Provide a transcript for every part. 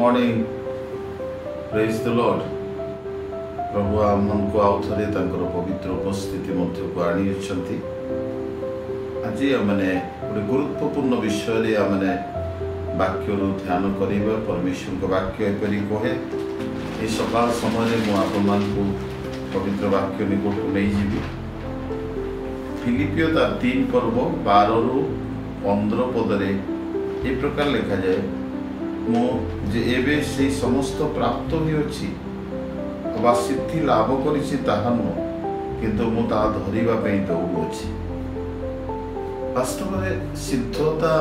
Morning praise the lord. प्रभु आमको आउ थे पवित्र उपस्थिति मध्य को आनी आज मैंने गोटे गुरुत्वपूर्ण विषय मैंने वाक्य ध्यान करवा। परमेश्वर को वाक्य एपरी कहे ये सकाल समय मुझे पवित्र वाक्य निकट को नहीं जी। फिलिपियो तार 3 पर्व 12 रु 15 पदरे ये प्रकार लिखा जाए मुझे एवं से समस्त प्राप्त हो सिद्धि लाभ कर किंतु मु धरवाई दौड़ुअछि। वास्तव में सिद्धता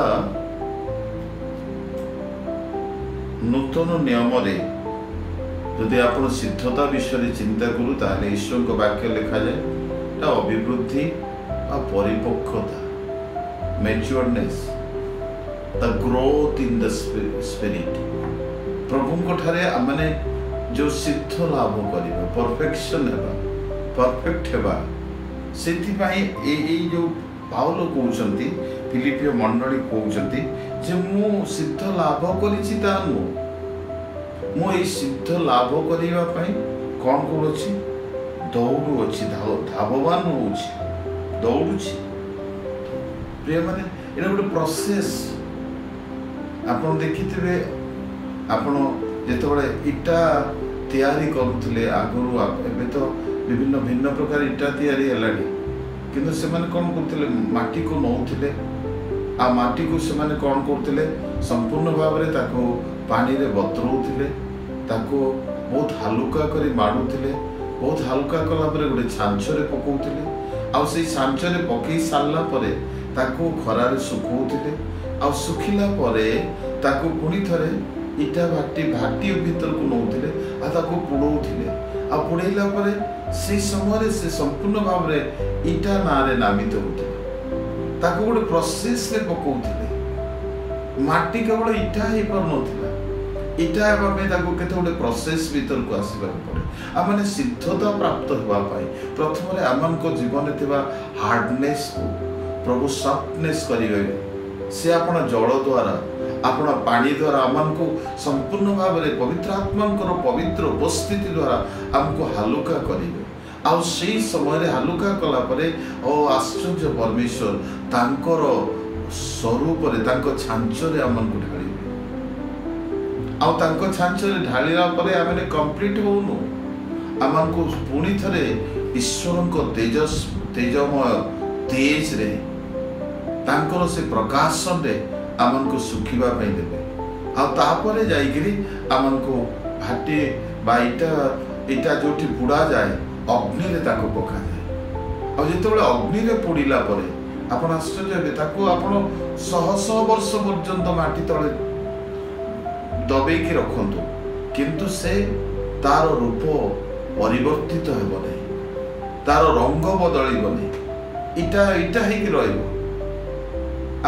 नूतन नियम जदि आप सिद्धता विषय चिंता करूँ ताले ईश्वर को वाक्य लिखा जाए अभिवृद्धि और परिपक्वता matureness the growth in the spirit. प्रभु ठारे आमने जो सिद्ध लाभ करिबा परफेक्शन हेबा परफेक्ट हेबा से जो पाउल कहउचंती फिलिपियो मंडली कहउचंती जे मु सिद्ध लाभ करिछि ता मु ए सिद्ध लाभ करिबा पई कोन करूछि दौड़ू अछि धाववान होउछि दौड़ुछि। प्रिय माने एटा गोटे प्रोसेस आपण देखिथिबे। आपण जेतबेले इटा तैयारी करुले आगुरी एवं तो विभिन्न भिन्न प्रकार इटा तैयारी हेलानी किंतु से माने कौन करते माटी को नौले आ माटी को से माने कौन करते संपूर्ण भाव में ताको पानी रे बतरौले ताको बहुत हालुका करी माडुले बहुत हालुका कला परे गोटे छांचरे पकाउले आ से छांचरे पकई सारला परे ताको खरारे सुखौले आ सुखिला परे ताको पुणी थरे इटा भाटी भीतर को नौले आको पुड़ौले आ पुड़ेला परे से समय से संपूर्ण भाव में इटा ना नामित होते ताको गोटे प्रोसेस रे पकाउले माटी केवल इटा ही पर नथिला इटा हेबा में ताको केते गोटे प्रोसेस भीतर को आसीबा पड़े। आ माने सिद्धता प्राप्त होबा पाई प्रथम रे आमन को जीवन में थिबा हार्डनेस को प्रभु सॉफ्टनेस करिवे से आपण जल द्वारा आपण पानी द्वारा आमन को संपूर्ण भाव में पवित्र आत्मा पवित्र उपस्थिति द्वारा आमको हालुका करेंगे। आ से समय हालुका कला परे ओ आश्चर्य परमेश्वर तांकर स्वरूप छांचरे आमन को ढालिबे आ तांको छांचरे ढालिला परे आमे कंप्लीट होनु आमन को पुणी थरे ईश्वर को तेजमय तेज रे तांकर से प्रकाशन रे आमन को सुखिबा पई देबे आ तापरे जाईकरी आमन को भाटी बाईटा इटा जोठी पुड़ा जाए अग्नि रे ताको पका जाए आ जेतबेले अग्नि रे पुड़ीला परे आपण आश्चर्य हेबे ताको आपण 100 वर्ष पर्यंत माटी तळे दबे की रखंतु किंतु से तार रूप परिवर्तित हेबो नै तार रंग बदलिबो नै इटा इटा हेकी रहइबो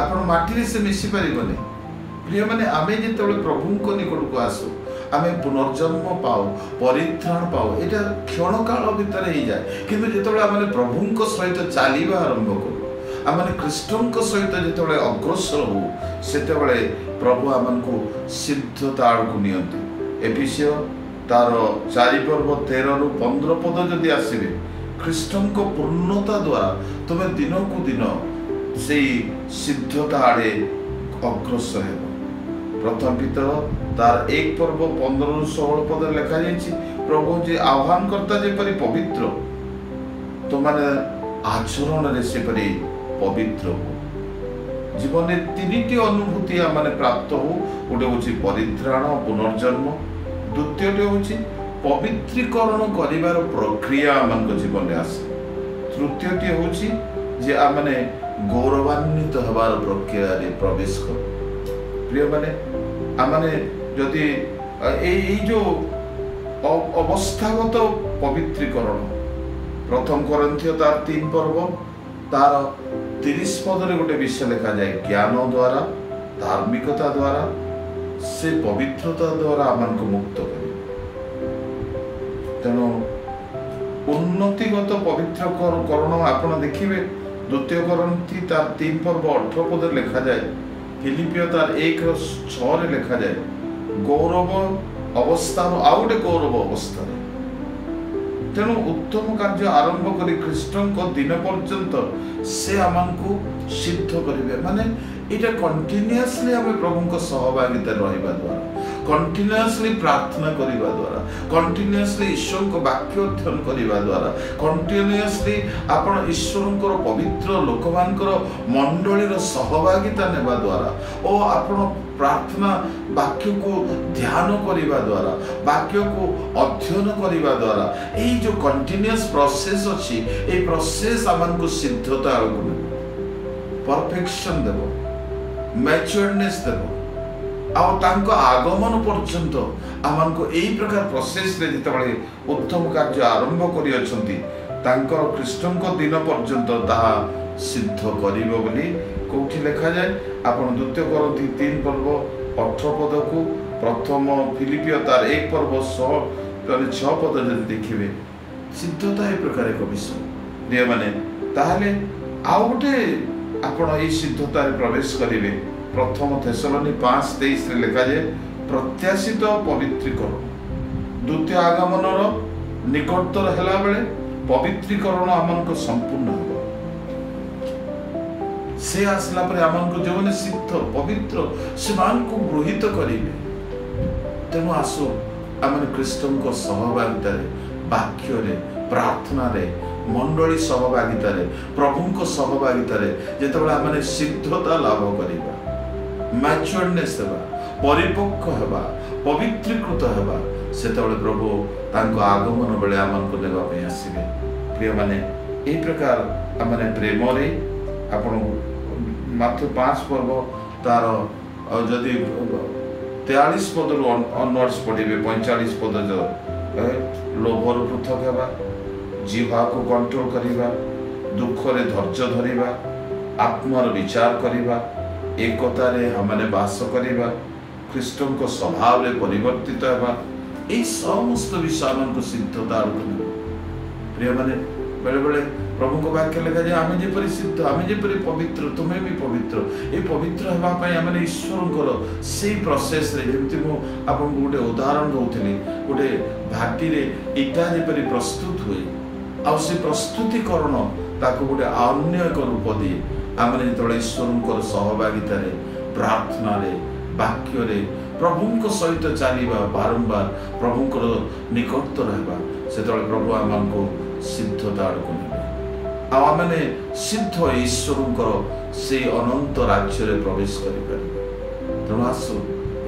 आपण माटी से मिसी पारिबने। प्रिय माने आमे जेतबेले प्रभु को निकट को आसु आमे पुनर्जन्म पाओ परित्राण पाओ एटा क्षण काल भीतर ही जाए किंतु जेतबेले आमे प्रभु को सहित चलीबा आरंभ करू आमे कृष्ण को सहित जेतबेले अग्रसर हो सेतबेले प्रभु आमन को सिद्धता को नियंती। एफिसियो तार 4 पर्व 13 रु 15 पद जदि आसीबे कृष्ण को पूर्णता द्वारा तुमे दिन को दिन से सिद्धता आड़े अग्रसर हेब। प्रथम पितर तार 1 पर्व 15 रु 16 पद लिखा जाइछि प्रभु जी आह्वान करता जेपरि पवित्र तो माने आचरण रे सेपरि पवित्र हो। जीवन में 3टी अनुभूति माने प्राप्त हो गोटे होछि परित्राण पुनर्जन्म द्वितीयटी होछि पवित्रीकरण करिवार प्रक्रिया आमन को जीवन में आसे तृतीयटी होछि जे आमने गौरवान्वित हबार प्रक्रिया रे प्रवेश कर। प्रिय माने आमने जदि ए जो अवस्थागत पवित्रीकरण प्रथम कोरिन्थियो तार 3 पर्व तार 30 पद रे गोटे विषय लिखा जाए ज्ञान द्वारा धार्मिकता द्वारा से पवित्रता द्वारा आमन को मुक्त करे। तेणु उन्नतिगत पवित्रकरण आपण देखिबे द्वितीय कोरिन्थी तार 3 पर्व 18 पद लिखा जाए फिलिपियो तार 1:6 लिखा जाए गौरव अवस्था आउ गोटे गौरव अवस्था। तेणु उत्तम कार्य आरंभ कर ख्रीष्ट दिन पर्यंत से आमको सिद्ध करेंगे माने इटा कंटिन्यूअसली आम प्रभु सहभागिता रहिबा द्वारा, कंटिन्यूअसली प्रार्थना करिबा द्वारा, कंटिन्यूअसली ईश्वर को वाक्य अध्ययन करिबा द्वारा, कंटिन्यूअसली आपण ईश्वर पवित्र लोक मानकर मंडलीर सहभागिता नेबा द्वारा और आपण प्रार्थना वाक्य को ध्यान करिबा द्वारा, वाक्य को अध्ययन करिबा द्वारा एई जो कंटिन्यूअस प्रोसेस अछि ए प्रोसेस आमनको सिद्धता परफेक्शन देबो, मैच्योरनेस देबो आ तांको आगमन पर्यंत आमको एई प्रकार प्रोसेस रे जेतबळे उत्तम कार्य आरंभ करि अछंती तांकर ख्रीष्टଙ୍କ दिन पर्यंत ताहा सिद्ध करिवो बोली कोठी लिखा जाय। आपण द्वितीय करंती 3 पर्व 18 पद को प्रथम फिलिपियो तार 1 पर्व 6 पद जदि देखिबे सिद्धता ए प्रकार एक विषय प्रिय माने ताहले आउ गोटे आपण ए सिद्धता रे प्रवेश करिवे। प्रथम थेसलोनी 5:23 रे लिखा जाय प्रत्याशित पवित्रीकरण द्वितीय आगमनर निकटतर हैला बेले पवित्रीकरण आमनको संपूर्ण हो से आसला पर आमनको जो सिद्ध पवित्र से को गृहित करेंगे। तेणु आसो आम ख्रीष्टଙ୍କ सहभागिता वाक्य प्रार्थना मंडली सहभागिता प्रभु सहभागिता जिते आम सिद्धता लाभ करवा मैच्योरनेस हेबा परिपक्व हेबा पवित्रीकृत हेबा सेतबेले प्रभु तांको आगमन बेले आमनको नेबा पे आसीबे। प्रिय माने ए प्रकार आमने प्रेम रे आपण मात्र 5 पर्व तार जदि 43 पद ऑनवर्ड्स पढ़िबे 45 पद जो लोभर पृथक हेबा जीवा को कंट्रोल करिबा दुख रे धैर्य धरिबा आत्मार विचार करिबा एकता रे हमने वास करिबा ख्रीष्टଙ୍କ स्वभाव रे परिवर्तित हेबा ए समस्त विषय हमको सिद्धता प्रिय माने बेले बेले प्रभु को वाक्य लिखा जाए आम जेपरी सिद्ध आम जेपरी पवित्र तुम्हें भी पवित्र ये पवित्र होगापी आम ईश्वर से प्रोसेस रे जमी मुझे गोटे उदाहरण दूसरी गोटे भाटी इटा जेपरी प्रस्तुत हुए आ से प्रस्तुतिकरण ताको गोटे अन्य एक रूप दिए आम जो ईश्वर सहभागिता प्रार्थना वाक्य प्रभु सहित चलवा बारंबार प्रभु निकटतर होगा से प्रभु आमको सिद्धता आड़क ने आने सिद्ध ईश्वर से अनंत राज्य रे प्रवेश करें। तेणु आसु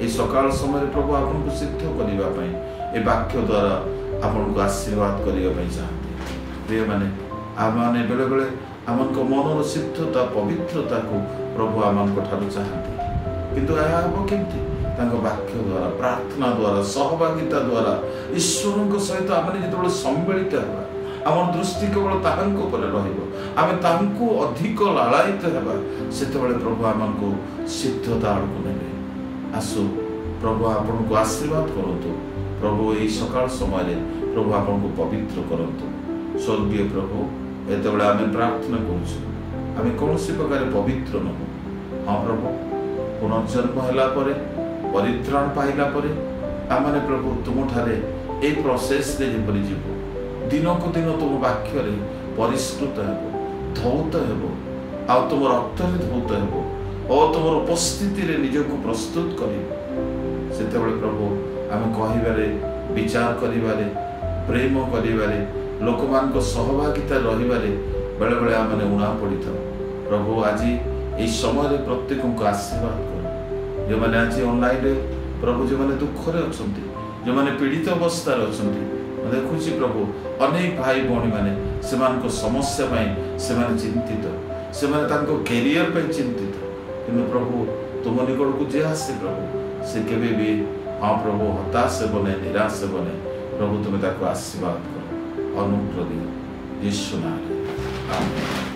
ये सकाल समय प्रभु आपको सिद्ध करने ए वाक्य द्वारा आपन को आशीर्वाद करने चाहते। प्रिय माने आमाने बेले बेले आम मनर सिद्धता पवित्रता को प्रभु आम चाहते किंतु यह हम केमती वाक्य द्वारा प्रार्थना द्वारा सहभागिता द्वारा ईश्वर सहित आम जो सम्मिलित होगा आम दृष्टि केवल आम तांको अधिक लालायित होगा से प्रभु आमको सिद्धता आड़क ने आसु प्रभु आपन को आशीर्वाद करतु प्रभु यही सकाल समय प्रभु आपन को पवित्र करतु स्वर्गीय प्रभु एत आम प्रार्थना करें कौन सी प्रकार पवित्र नहु हाँ प्रभु पुनर्जन्म है परित्राण पाइला आमने प्रभु तुम ठारे ए प्रोसेस रे जेपरि जीव दिन को दिन तुम वाक्य रे परिष्कृत हेबो धौत हेबो आ तुम रक्त रे धौत हेबो और तुम उपस्थिति रे निजको प्रस्तुत करिबो सेतेबेले प्रभु आम कहिबारे विचार करिबारे प्रेम करिबारे लोक मान को सहभागिता रहिबारे बेले बेले आमने उणा पड़ी था। प्रभु आज ए समय प्रत्येक को आशीर्वाद कर जो मैंने आज ऑनलाइन प्रभु जो मैंने दुख रे अछंती जो मैंने पीड़ित अवस्था अछंती देखुची प्रभु अनेक भाई भौणी माने सेमान को समस्या से चिंतित से कैरियर पे चिंतित कि प्रभु तुम निकट को जे आसे प्रभु से केवे भी हाँ प्रभु हताश बने निराश बने प्रभु तुम्हें आशीर्वाद करो अनुग्रह दियो यीशु नाम आमीन।